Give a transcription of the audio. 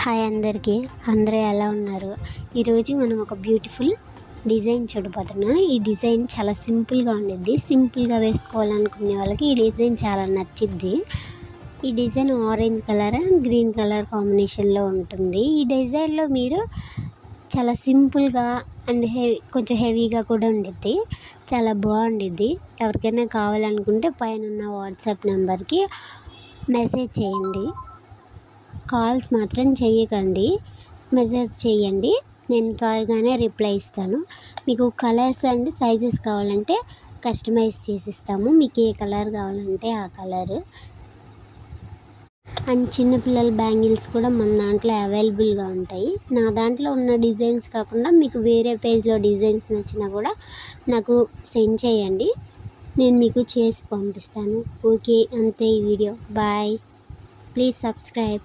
Hi అందరికీ, అందరూ ఎలా ఉన్నారు? ఈరోజు మనం ఒక బ్యూటిఫుల్ డిజైన్ చూడబోతున్నాం. ఈ డిజైన్ చాలా సింపుల్గా ఉండిద్ది. సింపుల్గా వేసుకోవాలనుకునే వాళ్ళకి ఈ డిజైన్ చాలా నచ్చిద్ది. ఈ design orange colour and green colour కాంబినేషన్లో ఉంటుంది. ఈ డిజైన్లో మీరు చాలా సింపుల్గా అండ్ కొంచెం హెవీగా కూడా ఉండిద్ది. చాలా బాగుండిద్ది. ఎవరికైనా కావాలనుకుంటే పైన ఉన్న వాట్సాప్ నెంబర్కి మెసేజ్ చేయండి. కాల్స్ మాత్రం చేయకండి, మెసేజ్ చేయండి. నేను త్వరగానే రిప్లై ఇస్తాను. మీకు కలర్స్ అండ్ సైజెస్ కావాలంటే కస్టమైజ్ చేసిస్తాము. మీకు ఏ కలర్ కావాలంటే ఆ కలరు. అండ్ చిన్నపిల్లల బ్యాంగిల్స్ కూడా మన దాంట్లో అవైలబుల్గా ఉంటాయి. నా దాంట్లో ఉన్న డిజైన్స్ కాకుండా మీకు వేరే పేజ్లో డిజైన్స్ నచ్చినా కూడా నాకు సెండ్ చేయండి, నేను మీకు చేసి పంపిస్తాను. ఓకే, అంతే ఈ వీడియో. బాయ్. Please subscribe.